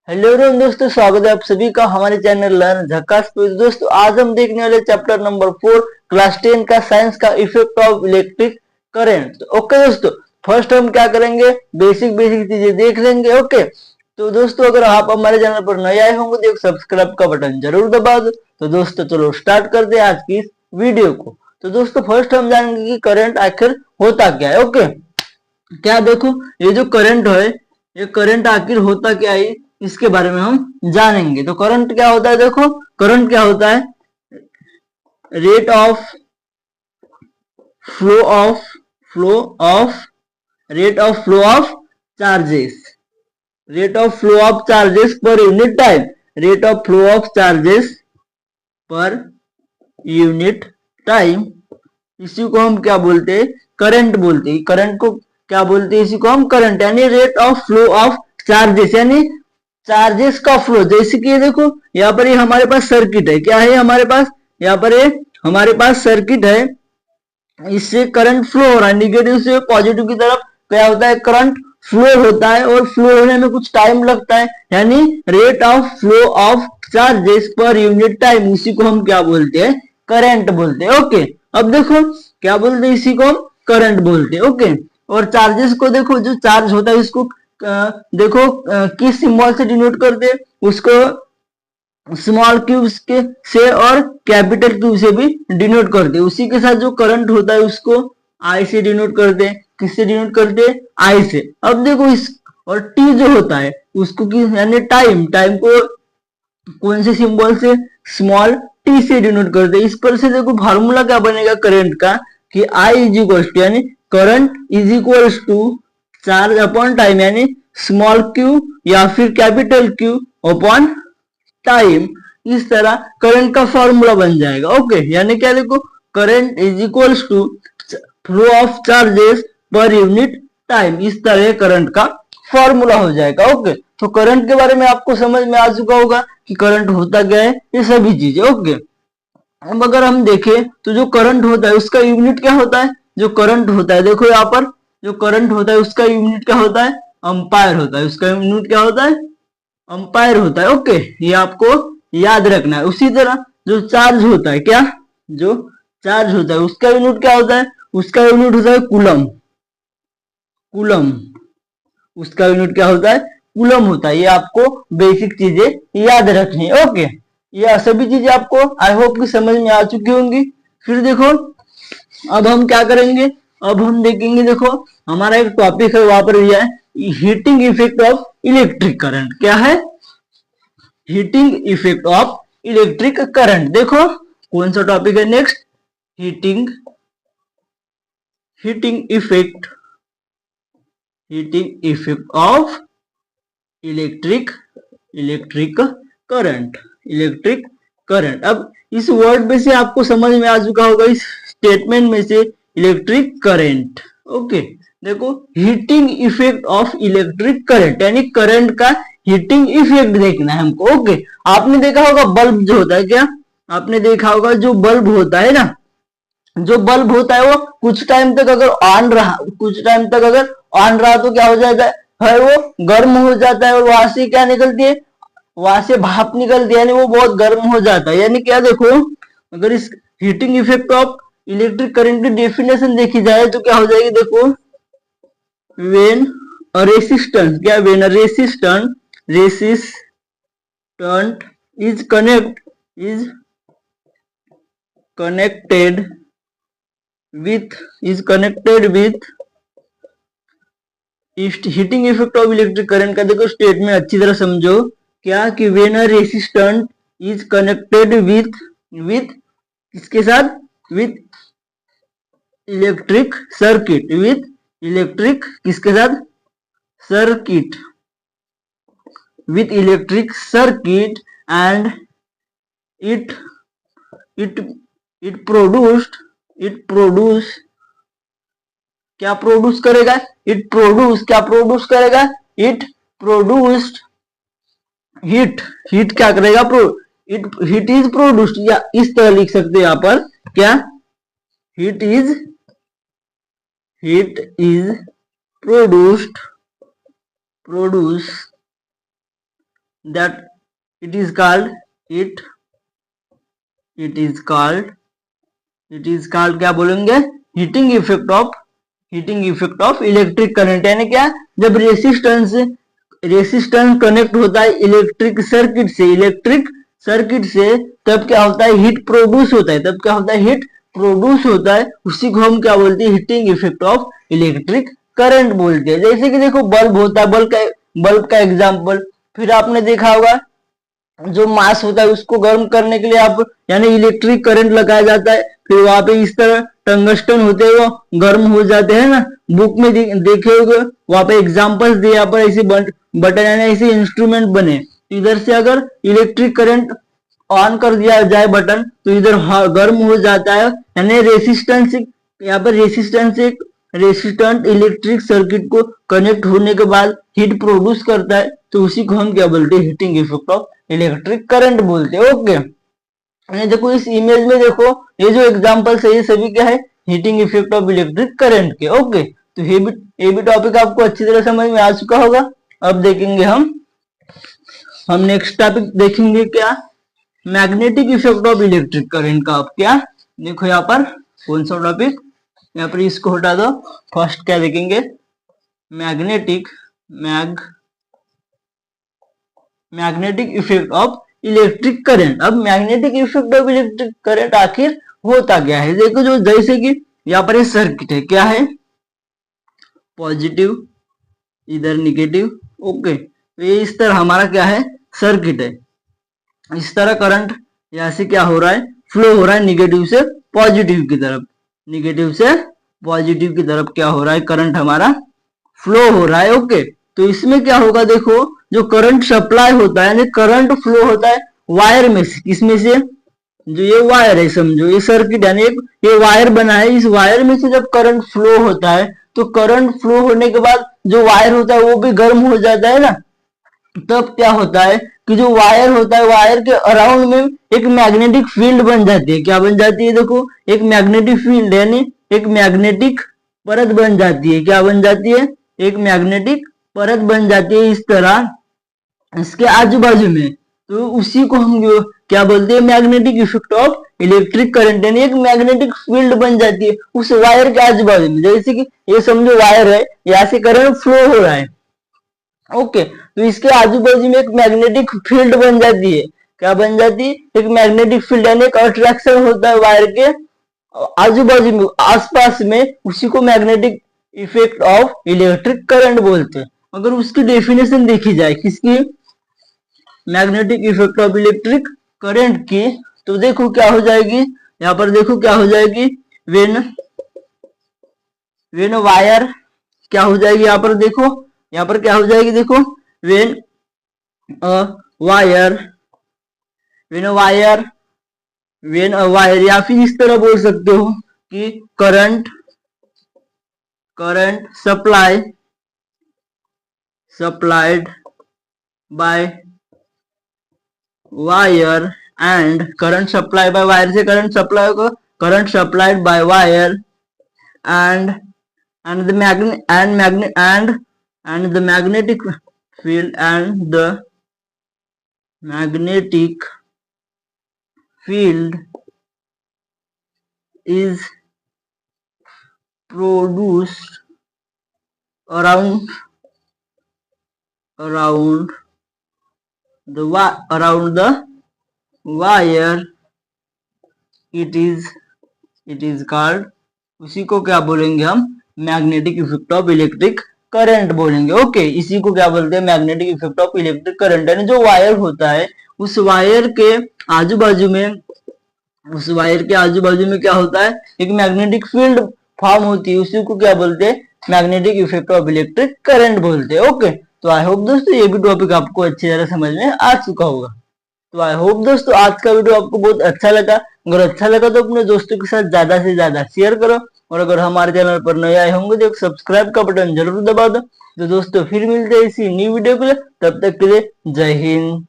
Hello everyone दोस्तों, स्वागत है आप सभी का हमारे चैनल लर्न झक्कास पे। दोस्तों आज हम देखने वाले चैप्टर नंबर 4 क्लास 10 का साइंस का effect of electric current. Okay दोस्तों, फर्स्ट हम क्या करेंगे, बेसिक चीजें देख लेंगे। ओके तो दोस्तों, अगर आप हमारे चैनल पर नए आए होंगे तो सब्सक्राइब का बटन जरूर दबा दो। तो दोस्तों चलो स्टार्ट करते हैं आज की इस वीडियो को। तो दोस्तों फर्स्ट हम जानेंगे कि करंट आखिर होता क्या है। ओके क्या देखो, ये जो करंट है, ये करंट आखिर होता क्या है इसके बारे में हम जानेंगे। तो करंट क्या होता है, देखो करंट क्या होता है, rate of flow of flow of rate of flow of charges, rate of flow of charges per unit time, rate of flow of charges per unit time. इसी को हम क्या बोलते हैं, करंट बोलते हैं। करंट को क्या बोलते हैं, इसी को हम करंट यानी rate of flow of charges यानी चार्जेस का फ्लो। जैसे कि ये देखो यहाँ पर ये हमारे पास सर्किट है, क्या है हमारे पास, यहाँ पर ये हमारे पास सर्किट है, इससे करंट फ्लो हो रहा है, निगेटिव से पॉजिटिव की तरफ क्या होता है, करंट फ्लो होता है और फ्लो होने में कुछ टाइम लगता है, यानी rate of flow of charges per unit time, इसी को हम क्या बोलते हैं, करंट बोलते हैं। ओके अब देखो क्या बोलते हैं, इसी को हम करंट बोलते हैं। ओके और चार्जेस को देखो, जो चार्ज होता है इसको देखो किस सिंबल से डिनोट करते हैं, उसको स्मॉल क्यूब्स के से और कैपिटल क्यूब से भी डिनोट करते हैं। उसी के साथ जो करंट होता है उसको आई से डिनोट करते हैं। किससे डिनोट करते हैं, आई से। अब देखो इस और टी जो होता है उसको यानी टाइम, टाइम को कौन से सिंबल से, स्मॉल टी से डिनोट करते हैं। इस पर से देखो फार्मूला क्या बनेगा करंट का, कि आई इज इक्वल टू यानी current is equal to charge upon time यानी स्मॉल क्यू या फिर कैपिटल क्यू अपॉन टाइम। इस तरह करंट का फॉर्मूला बन जाएगा। ओके यानी क्या, देखो current is equals to flow of charges per unit time, इस तरह करंट का फॉर्मूला हो जाएगा। ओके तो करंट के बारे में आपको समझ में आ चुका होगा कि करंट होता क्या है, ये सभी चीजें। ओके अब अगर हम देखें तो जो करंट होता है उसका यूनिट क्या होता है, जो करंट होता है देखो यहाँ पर जो करंट होता है उसका यूनिट क्या होता है, अंपायर होता है। उसका यूनिट क्या होता है, अंपायर होता है। ओके ये आपको याद रखना है। उसी तरह जो चार्ज होता है, क्या जो चार्ज होता है उसका यूनिट क्या होता है, उसका यूनिट होता है कूलम। कूलम उसका यूनिट क्या होता है, कूलम होता है। ये आपको बेसिक चीजें याद रखनी है। ओके ये सभी चीजें आपको आई होप कि समझ में आ चुकी होंगी। फिर देखो अब हम क्या करेंगे, अब हम देखेंगे, देखो हमारा एक टॉपिक है वहां पर दिया है heating effect of electric current. क्या है, heating effect of electric current. देखो कौन सा टॉपिक है next, heating heating effect heating effect of electric electric current electric current. अब इस वर्ड में से आपको समझ में आ चुका होगा, इस स्टेटमेंट में से इलेक्ट्रिक करंट। ओके देखो heating effect of electric current यानी करंट का हीटिंग इफेक्ट देखना है हमको। ओके आपने देखा होगा बल्ब जो होता है, क्या आपने देखा होगा जो बल्ब होता है ना, जो बल्ब होता है वो कुछ टाइम तक अगर ऑन रहा, कुछ टाइम तक अगर ऑन रहा तो क्या हो जाता है, वो गर्म हो जाता है और वहां से क्या निकलती है, वहां से भाप निकलती है, यानी वो बहुत गर्म हो जाता है। यानी क्या देखो, अगर इस heating effect of electric current की डेफिनेशन देखी जाए तो क्या हो जाएगी, देखो वेन अ रेसिस्टेंस, क्या when a resistant is connected with heating effect of electric current का देखो स्टेटमेंट अच्छी तरह समझो। क्या कि when a resistant is connected with किसके साथ, with electric circuit, with electric किसके साथ, circuit, with electric circuit and it it it produce क्या प्रोड्यूस करेगा, इट प्रोड्यूस क्या प्रोड्यूस करेगा, इट प्रोड्यूस्ड हीट, हीट क्या करेगा, हीट इज प्रोड्यूस्ड, या इस तरह लिख सकते हैं यहाँ पर, क्या heat is produced that it is called it is called क्या बोलेंगे, heating effect of electric current. यानी क्या, जब रेसिस्टेंस कनेक्ट होता है इलेक्ट्रिक सर्किट से तब क्या होता है, हीट प्रोड्यूस होता है, उसी को हम क्या बोलते हैं, heating effect of electric current बोलते हैं। जैसे कि देखो बल्ब होता है, बल्ब का एग्जांपल, फिर आपने देखा होगा जो मास होता है उसको गर्म करने के लिए आप यानी इलेक्ट्रिक करंट लगाया जाता है, फिर वहां पे इस तरह टंगस्टन होते हैं वो गर्म हो जाते हैं ना, बुक में देखे होगे, वहां पे एग्जांपल्स दिए, यहाँ पर ऐसे बटन यानी ऐसे इंस्ट्रूमेंट बने, इधर से अगर इलेक्ट्रिक करंट ऑन कर दिया जाए बटन तो इधर गर्म हो जाता है, यानी रेसिस्टेंस, यहाँ पर रेसिस्टेंट इलेक्ट्रिक सर्किट को कनेक्ट होने के बाद हीट प्रोड्यूस करता है, तो उसी को हम क्या बोलते हैं, heating effect of electric current बोलते हैं। ओके, देखो इस इमेज में देखो ये जो एग्जांपल्स है ये सभी क्या है, heating effect of electric current के। ओके, तो ये भी टॉपिक आपको अच्छी तरह समझ में आ चुका होगा। अब देखेंगे हम नेक्स्ट टॉपिक देखेंगे क्या, magnetic effect of electric current का। अब क्या देखो यहाँ पर कौन सा टॉपिक, यहाँ पर इसको हटा दो, फर्स्ट क्या देखेंगे, magnetic effect of electric current. अब magnetic effect of electric current आखिर होता क्या है, देखो जो जैसे कि यहाँ पर ये सर्किट है, क्या है, पॉजिटिव इधर निगेटिव। ओके, तो ये इस तरह हमारा क्या है, सर्किट है, इस तरह करंट यहाँ से क्या हो रहा है, फ्लो हो रहा है निगेटिव से पॉजिटिव की तरफ क्या हो रहा है, करंट हमारा फ्लो हो रहा है। ओके, तो इसमें क्या होगा, देखो जो करंट सप्लाई होता है यानी करंट फ्लो होता है वायर में से, किसमें से, जो ये वायर है, समझो ये सर्किट यानी ये वायर बना है, इस वायर में से जब करंट फ्लो होता है तो करंट फ्लो होने के बाद जो वायर होता है वो भी गर्म हो जाता है ना, तब क्या होता है कि जो वायर होता है, वायर के अराउंड में एक मैग्नेटिक फील्ड बन जाती है, क्या बन जाती है, देखो एक मैग्नेटिक फील्ड यानी एक मैग्नेटिक परत बन जाती है, क्या बन जाती है, एक मैग्नेटिक परत बन जाती है इस तरह इसके आजू बाजू में, तो उसी को हम क्या बोलते हैं, magnetic effect of electric current, यानी एक मैग्नेटिक फील्ड बन जाती है उस वायर के आजू बाजू में। जैसे कि ये समझो वायर है, यहाँ से करंट फ्लो हो रहा है, ओके, तो इसके आजू बाजू में एक मैग्नेटिक फील्ड बन जाती है, क्या बन जाती है, एक मैग्नेटिक फील्ड यानी एक अट्रैक्शन होता है वायर के आजू बाजू में, आसपास में, उसी को magnetic effect of electric current बोलते हैं। अगर उसकी डेफिनेशन देखी जाए किसकी, magnetic effect of electric current की, तो देखो क्या हो जाएगी, यहाँ पर देखो क्या हो जाएगी, वेन वायर क्या हो जाएगी, यहाँ पर देखो, यहाँ पर क्या हो जाएगी, देखो वेन वायर या फिर इस तरह बोल सकते हो कि current supplied by wire and current supplied by wire से current supply को current supplied by wire and the magnetic field and the magnetic field is produced around the wire, it is called, उसी को क्या बोलेंगे हम, magnetic effect of electric current बोलेंगे। Okay, इसी को क्या बोलते हैं, magnetic effect of electric current, यानी जो वायर होता है उस वायर के आजू बाजू में क्या होता है, एक मैग्नेटिक फील्ड फॉर्म होती है, उसी को क्या बोलते हैं, magnetic effect of electric current बोलते हैं। ओके, तो आई होप दोस्तों ये भी टॉपिक आपको अच्छी तरह समझ में आ चुका होगा। तो आई होप दोस्तों आज का वीडियो आपको बहुत अच्छा लगा, अगर अच्छा लगा तो अपने दोस्तों के साथ ज्यादा से ज्यादा शेयर करो, और अगर हमारे चैनल पर नए आए होंगे तो सब्सक्राइब का बटन जरूर दबा दो। तो दोस्तों फिर मिलते हैं इसी न्यू वीडियो के लिए, तब तक के लिए जय हिंद।